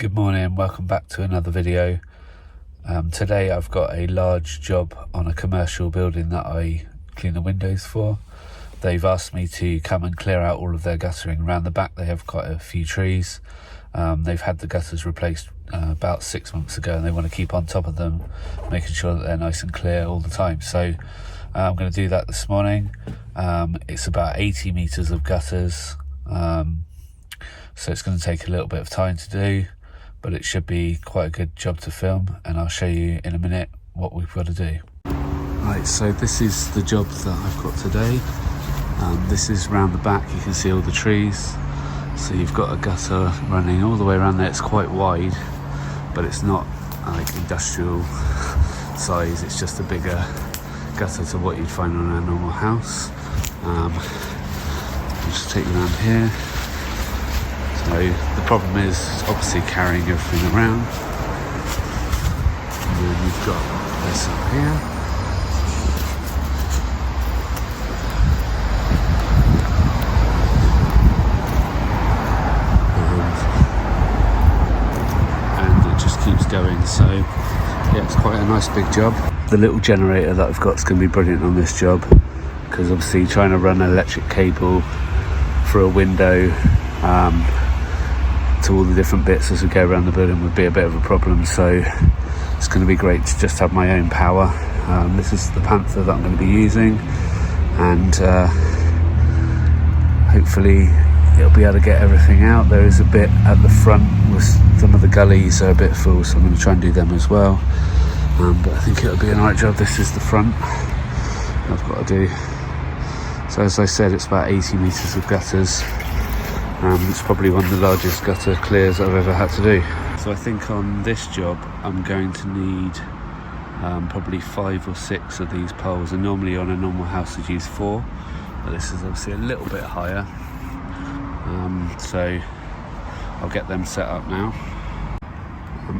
Good morning and welcome back to another video. Today I've got a large job on a commercial building that I clean the windows for. They've asked me to come and clear out all of their guttering around the back. They have quite a few trees. They've had the gutters replaced about 6 months ago and they want to keep on top of them, making sure that they're nice and clear all the time. So I'm going to do that this morning. It's about 80 metres of gutters, so it's going to take a little bit of time to do, but it should be quite a good job to film, and I'll show you in a minute what we've got to do. Right, so this is the job that I've got today. This is round the back. You can see all the trees. So you've got a gutter running all the way around there. It's quite wide, but it's not like industrial size. It's just a bigger gutter to what you'd find on a normal house. I'll just take you around here. So the problem is obviously carrying everything around. And then you've got this up here. And it just keeps going. So yeah, it's quite a nice big job. The little generator that I've got is going to be brilliant on this job, because obviously trying to run an electric cable for a window to all the different bits as we go around the building would be a bit of a problem. So it's going to be great to just have my own power. This is the Panther that I'm going to be using, and hopefully it'll be able to get everything out. There is a bit at the front with some of the gullies are a bit full, so I'm going to try and do them as well. But I think it'll be an alright job. This is the front I've got to do. So as I said, it's about 80 metres of gutters. It's probably one of the largest gutter clears I've ever had to do. So I think on this job I'm going to need probably 5 or 6 of these poles, and normally on a normal house I'd use 4, but this is obviously a little bit higher. So I'll get them set up now.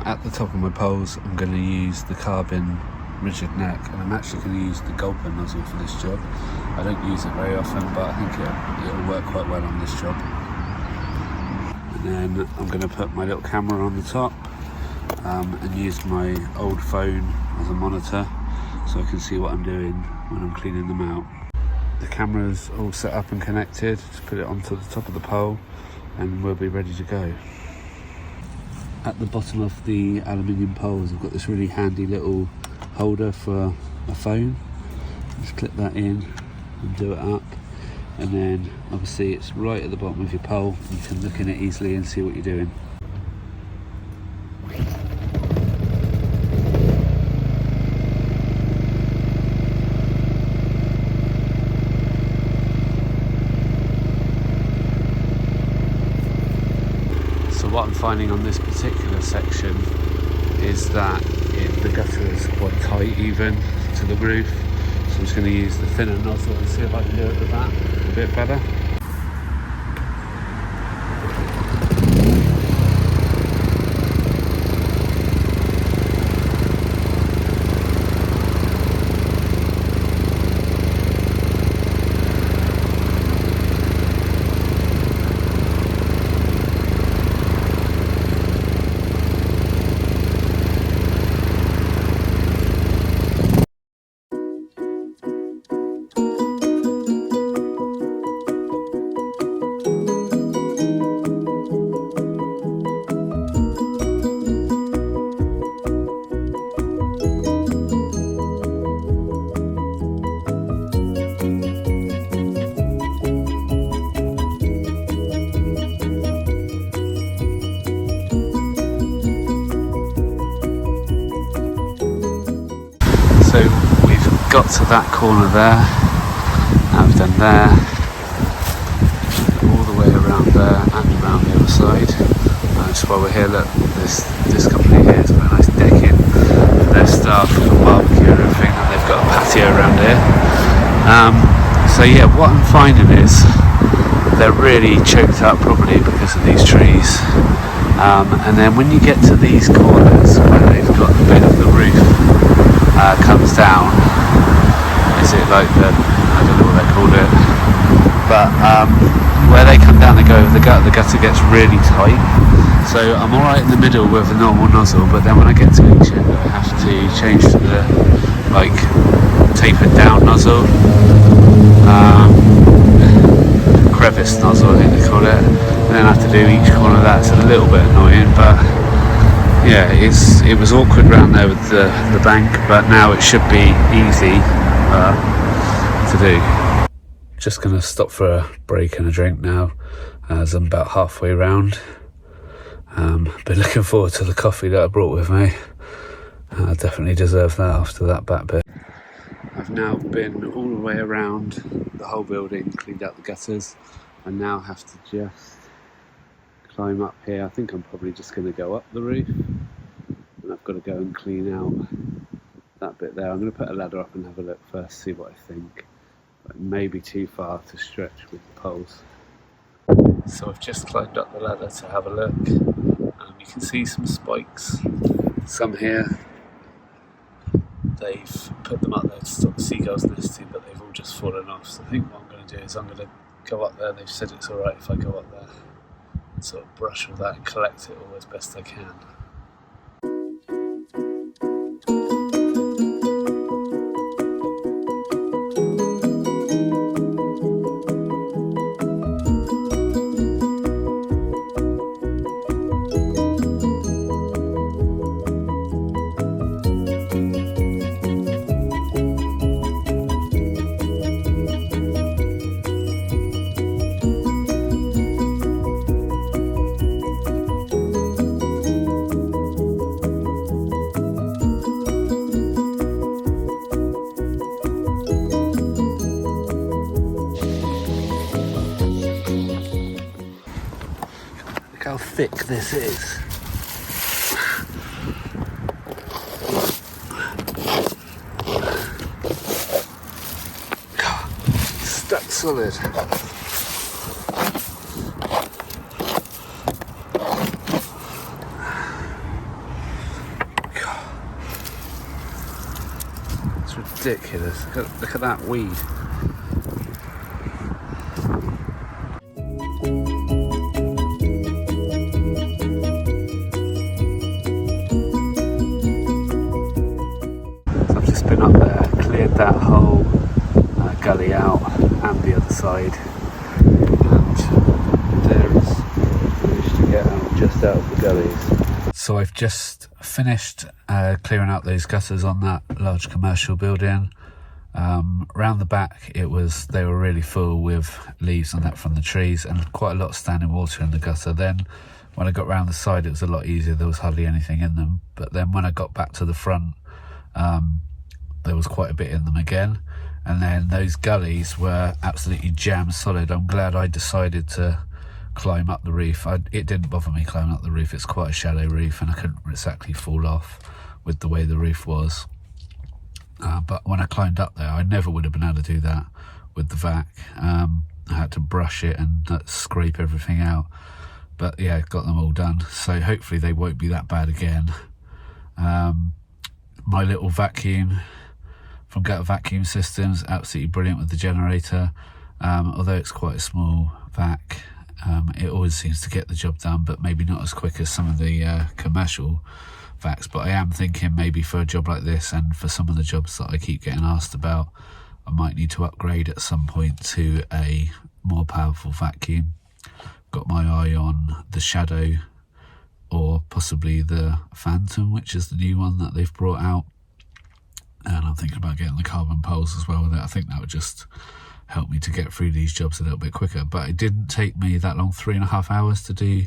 At the top of my poles I'm going to use the carbon rigid neck, and I'm actually going to use the gulper nozzle for this job. I don't use it very often, but I think it'll work quite well on this job. And then I'm going to put my little camera on the top and use my old phone as a monitor so I can see what I'm doing when I'm cleaning them out. The camera's all set up and connected. Just put it onto the top of the pole and we'll be ready to go. At the bottom of the aluminium poles I've got this really handy little holder for a phone. Just clip that in and do it up, and then obviously it's right at the bottom of your pole. You can look in it easily and see what you're doing. So what I'm finding on this particular section is that the gutter is quite tight even to the roof, so I'm just going to use the thinner nozzle and see if I can do it with that a bit better. So we've got to that corner there, and we've done there, all the way around there and around the other side. Just while we're here, look, this company here has got a nice decking for their staff for barbecue and everything, and they've got a patio around here. So yeah, what I'm finding is they're really choked up probably because of these trees. And then when you get to these corners where they've got the bit of the roof comes down, is it like the, I don't know what they called it, but where they come down, they go over the gutter gets really tight, So I'm alright in the middle with a normal nozzle, but then when I get to each end I have to change to the like tapered down nozzle, crevice nozzle I think they call it, and then I have to do each corner of that. It's a little bit annoying, but yeah, it was awkward around there with the bank, but now it should be easy to do. Just gonna stop for a break and a drink now, as I'm about halfway round. But looking forward to the coffee that I brought with me. I definitely deserve that after that back bit. I've now been all the way around the whole building, cleaned out the gutters. I now have to just climb up here. I think I'm probably just going to go up the roof, and I've got to go and clean out that bit there. I'm going to put a ladder up and have a look first, see what I think. But it may be too far to stretch with the poles. So I've just climbed up the ladder to have a look. You can see some spikes, some here. They've put them up there to stop the seagulls nesting, but they've all just fallen off. So I think what I'm going to do is I'm going to go up there. They've said it's alright if I go up there and sort of brush all that and collect it all as best I can. Look how thick this is. Stuck solid. It's ridiculous. Look at that weed. Been up there, cleared that whole gully out and the other side, and there is finished to get out, just out of the gullies. So I've just finished clearing out those gutters on that large commercial building. Around the back they were really full with leaves and that from the trees, and quite a lot of standing water in the gutter. Then when I got round the side it was a lot easier, there was hardly anything in them. But then when I got back to the front, there was quite a bit in them again, and then those gullies were absolutely jam solid. I'm glad I decided to climb up the roof. It didn't bother me climbing up the roof, it's quite a shallow roof and I couldn't exactly fall off with the way the roof was. But when I climbed up there, I never would have been able to do that with the vac. I had to brush it and scrape everything out, but yeah, got them all done, so hopefully they won't be that bad again. My little vacuum from Gutter Vacuum Systems, absolutely brilliant with the generator. Although it's quite a small vac, it always seems to get the job done, but maybe not as quick as some of the commercial vacs. But I am thinking maybe for a job like this, and for some of the jobs that I keep getting asked about, I might need to upgrade at some point to a more powerful vacuum. Got my eye on the Shadow, or possibly the Phantom, which is the new one that they've brought out. And I'm thinking about getting the carbon poles as well with it. I think that would just help me to get through these jobs a little bit quicker. But it didn't take me that long, 3.5 hours to do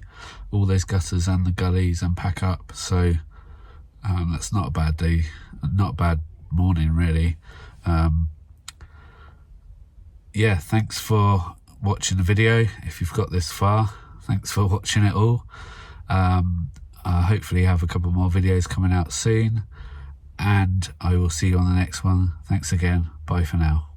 all those gutters and the gullies and pack up. So that's not a bad day, not a bad morning really. Yeah, thanks for watching the video. If you've got this far, thanks for watching it all. Hopefully have a couple more videos coming out soon, and I will see you on the next one. Thanks again. Bye for now.